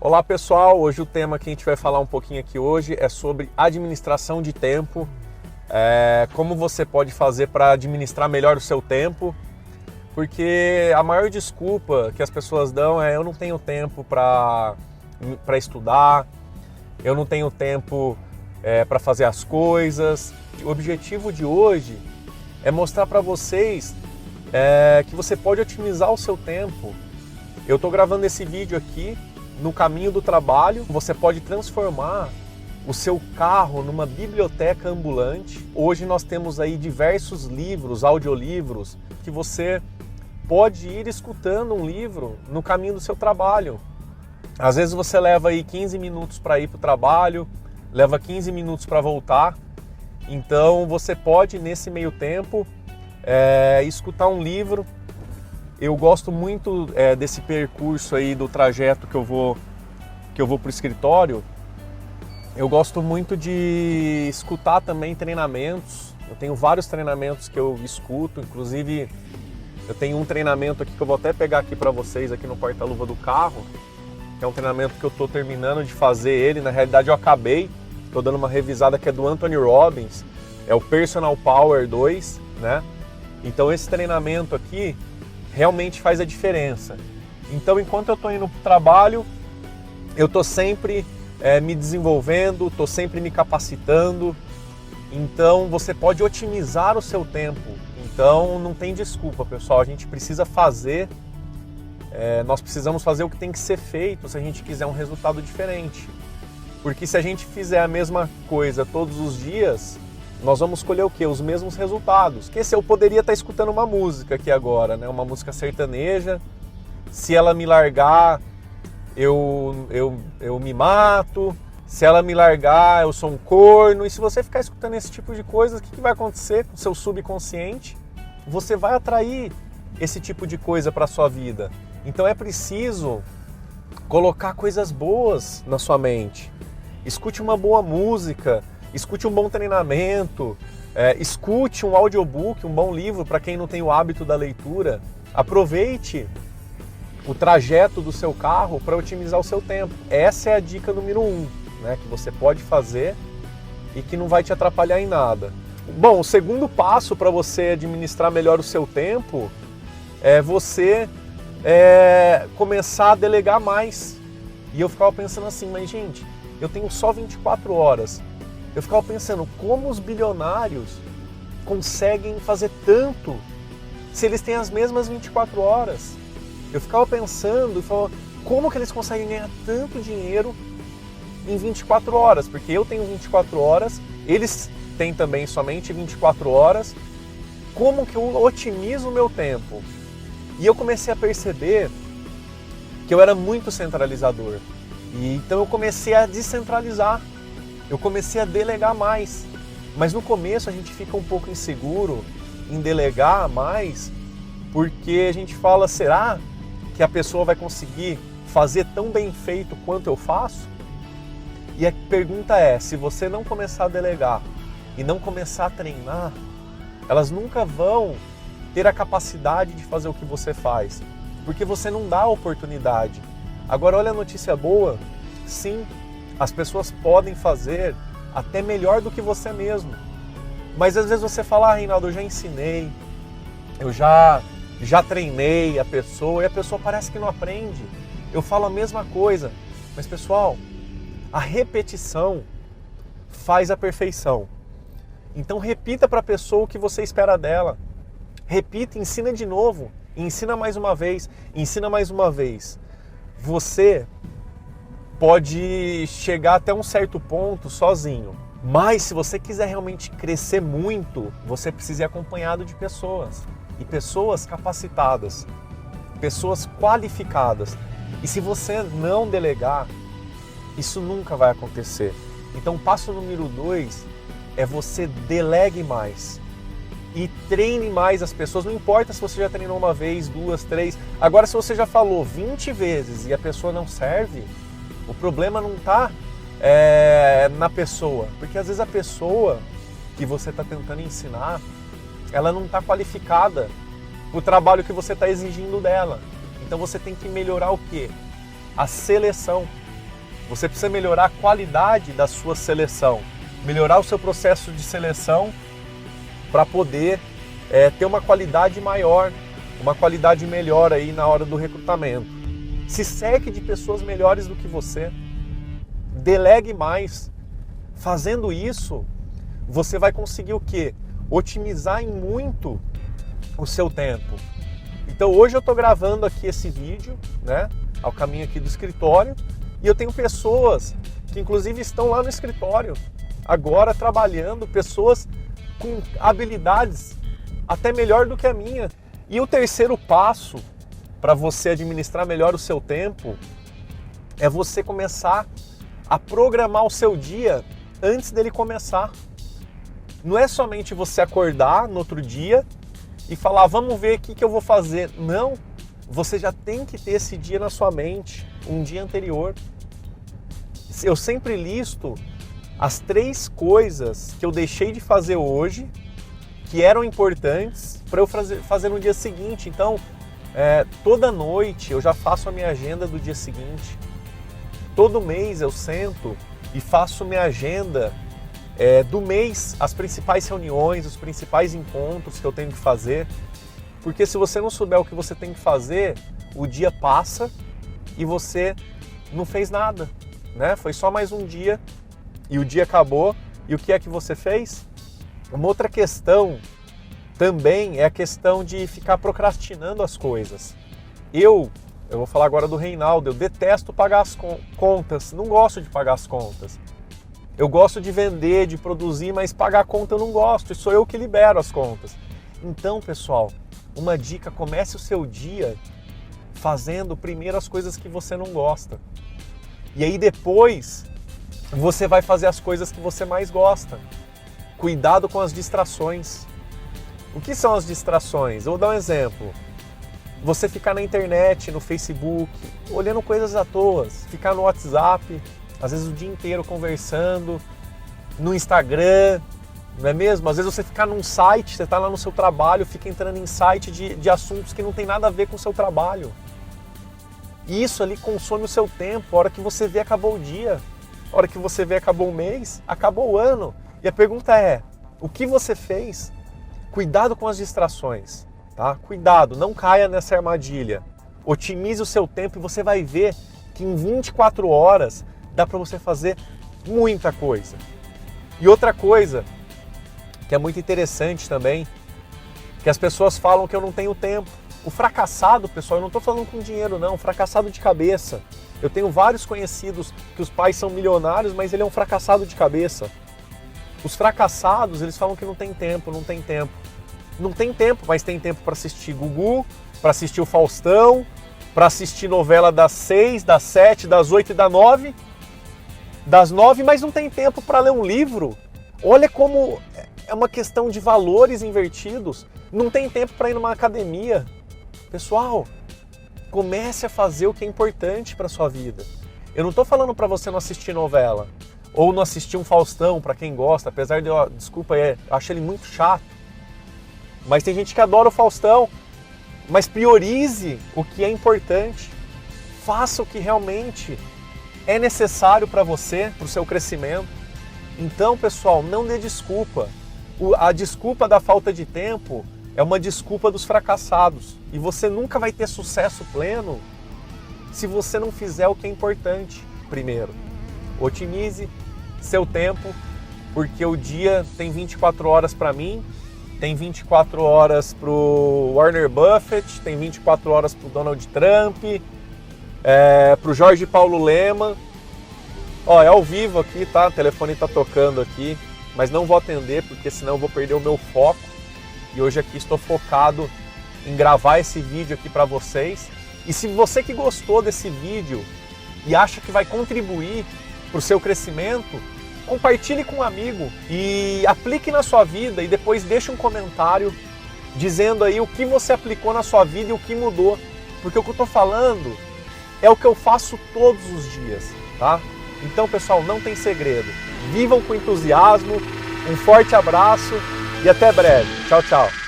Olá pessoal, hoje o tema que a gente vai falar um pouquinho aqui hoje é sobre administração de tempo, como você pode fazer para administrar melhor o seu tempo, porque a maior desculpa que as pessoas dão é eu não tenho tempo para estudar, eu não tenho tempo para fazer as coisas. O objetivo de hoje é mostrar para vocês que você pode otimizar o seu tempo. Eu estou gravando esse vídeo aqui no caminho do trabalho. Você pode transformar o seu carro numa biblioteca ambulante. Hoje nós temos aí diversos livros, audiolivros, que você pode ir escutando um livro no caminho do seu trabalho. Às vezes você leva aí 15 minutos para ir para o trabalho, leva 15 minutos para voltar. Então você pode, nesse meio tempo, escutar um livro. Eu gosto muito desse percurso aí do trajeto que eu vou para o escritório. Eu gosto muito de escutar também treinamentos. Eu tenho vários treinamentos que eu escuto, inclusive eu tenho um treinamento aqui que eu vou até pegar aqui para vocês aqui no porta-luva do carro, que é um treinamento que eu estou terminando de fazer ele. Na realidade eu acabei, estou dando uma revisada, que é do Anthony Robbins, é o Personal Power 2, né? Então esse treinamento aqui realmente faz a diferença. Então, enquanto eu estou indo para o trabalho, eu estou sempre me desenvolvendo, estou sempre me capacitando. Então, você pode otimizar o seu tempo. Então, não tem desculpa, pessoal. A gente precisa fazer, nós precisamos fazer o que tem que ser feito se a gente quiser um resultado diferente. Porque se a gente fizer a mesma coisa todos os dias, nós vamos colher o quê? Os mesmos resultados. Que se eu poderia estar escutando uma música aqui agora, né? Uma música sertaneja. Se ela me largar, eu me mato. Se ela me largar, eu sou um corno. E se você ficar escutando esse tipo de coisa, o que vai acontecer com o seu subconsciente? Você vai atrair esse tipo de coisa para a sua vida. Então é preciso colocar coisas boas na sua mente. Escute uma boa música. Escute um bom treinamento, escute um audiobook, um bom livro para quem não tem o hábito da leitura. Aproveite o trajeto do seu carro para otimizar o seu tempo. Essa é a dica número 1, né, que você pode fazer e que não vai te atrapalhar em nada. Bom, o segundo passo para você administrar melhor o seu tempo é você começar a delegar mais. E eu ficava pensando assim, mas gente, eu tenho só 24 horas. Eu ficava pensando, como os bilionários conseguem fazer tanto se eles têm as mesmas 24 horas? Eu ficava pensando e falava, como que eles conseguem ganhar tanto dinheiro em 24 horas? Porque eu tenho 24 horas, eles têm também somente 24 horas. Como que eu otimizo o meu tempo? E eu comecei a perceber que eu era muito centralizador. E então eu comecei a descentralizar. Eu comecei a delegar mais, mas no começo a gente fica um pouco inseguro em delegar mais, porque a gente fala, será que a pessoa vai conseguir fazer tão bem feito quanto eu faço? E a pergunta é, se você não começar a delegar e não começar a treinar, elas nunca vão ter a capacidade de fazer o que você faz, porque você não dá a oportunidade. Agora olha a notícia boa, sim, as pessoas podem fazer até melhor do que você mesmo. Mas às vezes você fala, Reinaldo, eu já ensinei, eu já treinei a pessoa, e a pessoa parece que não aprende. Eu falo a mesma coisa. Mas pessoal, a repetição faz a perfeição. Então repita para a pessoa o que você espera dela. Repita, ensina de novo, ensina mais uma vez, ensina mais uma vez. Você pode chegar até um certo ponto sozinho. Mas se você quiser realmente crescer muito, você precisa ir acompanhado de pessoas. E pessoas capacitadas, pessoas qualificadas. E se você não delegar, isso nunca vai acontecer. Então o passo número 2 é você delegue mais. E treine mais as pessoas. Não importa se você já treinou uma vez, 2, 3. Agora se você já falou 20 vezes e a pessoa não serve, o problema não está na pessoa, porque às vezes a pessoa que você está tentando ensinar, ela não está qualificada para o trabalho que você está exigindo dela. Então você tem que melhorar o quê? A seleção. Você precisa melhorar a qualidade da sua seleção, melhorar o seu processo de seleção para poder ter uma qualidade maior, uma qualidade melhor aí na hora do recrutamento. Se cerque de pessoas melhores do que você, delegue mais. Fazendo isso, você vai conseguir o quê? Otimizar em muito o seu tempo. Então hoje eu estou gravando aqui esse vídeo, né, ao caminho aqui do escritório, e eu tenho pessoas que inclusive estão lá no escritório, agora trabalhando, pessoas com habilidades até melhor do que a minha. E o terceiro passo para você administrar melhor o seu tempo é você começar a programar o seu dia antes dele começar. Não é somente você acordar no outro dia e falar, vamos ver o que eu vou fazer. Não, você já tem que ter esse dia na sua mente, um dia anterior. Eu sempre listo as 3 coisas que eu deixei de fazer hoje, que eram importantes para eu fazer no dia seguinte. Então, toda noite eu já faço a minha agenda do dia seguinte. Todo mês eu sento e faço minha agenda do mês, as principais reuniões, os principais encontros que eu tenho que fazer. Porque se você não souber o que você tem que fazer, o dia passa e você não fez nada, né? Foi só mais um dia e o dia acabou. E o que é que você fez? Uma outra questão também é a questão de ficar procrastinando as coisas. Eu vou falar agora do Reinaldo, eu detesto pagar as contas, não gosto de pagar as contas. Eu gosto de vender, de produzir, mas pagar a conta eu não gosto, e sou eu que libero as contas. Então, pessoal, uma dica, comece o seu dia fazendo primeiro as coisas que você não gosta. E aí depois você vai fazer as coisas que você mais gosta. Cuidado com as distrações. O que são as distrações? Eu vou dar um exemplo. Você ficar na internet, no Facebook, olhando coisas à toa, ficar no WhatsApp, às vezes o dia inteiro conversando, no Instagram, não é mesmo? Às vezes você ficar num site, você está lá no seu trabalho, fica entrando em site de assuntos que não tem nada a ver com o seu trabalho. E isso ali consome o seu tempo. A hora que você vê, acabou o dia. A hora que você vê, acabou o mês, acabou o ano. E a pergunta é, o que você fez? Cuidado com as distrações, tá? Cuidado, não caia nessa armadilha. Otimize o seu tempo e você vai ver que em 24 horas dá para você fazer muita coisa. E outra coisa que é muito interessante também, que as pessoas falam que eu não tenho tempo. O fracassado, pessoal, eu não estou falando com dinheiro não, fracassado de cabeça. Eu tenho vários conhecidos que os pais são milionários, mas ele é um fracassado de cabeça. Os fracassados, eles falam que não tem tempo, não tem tempo. Não tem tempo, mas tem tempo para assistir Gugu, para assistir o Faustão, para assistir novela das 6, das 7, das 8 e das 9. Das 9, mas não tem tempo para ler um livro. Olha como é uma questão de valores invertidos. Não tem tempo para ir numa academia. Pessoal, comece a fazer o que é importante para sua vida. Eu não estou falando para você não assistir novela ou não assistir um Faustão, para quem gosta, apesar de eu, desculpa, eu acho ele muito chato. Mas tem gente que adora o Faustão. Mas priorize o que é importante. Faça o que realmente é necessário para você, para o seu crescimento. Então, pessoal, não dê desculpa. A desculpa da falta de tempo é uma desculpa dos fracassados. E você nunca vai ter sucesso pleno se você não fizer o que é importante primeiro. Otimize seu tempo, porque o dia tem 24 horas para mim, tem 24 horas para o Warren Buffett, tem 24 horas para o Donald Trump, para o Jorge Paulo Lemann. Ó, é ao vivo aqui, tá? O telefone tá tocando aqui, mas não vou atender, porque senão eu vou perder o meu foco. E hoje aqui estou focado em gravar esse vídeo aqui para vocês. E se você que gostou desse vídeo e acha que vai contribuir para o seu crescimento, compartilhe com um amigo e aplique na sua vida e depois deixe um comentário dizendo aí o que você aplicou na sua vida e o que mudou. Porque o que eu estou falando é o que eu faço todos os dias, tá? Então, pessoal, não tem segredo. Vivam com entusiasmo, um forte abraço e até breve. Tchau, tchau.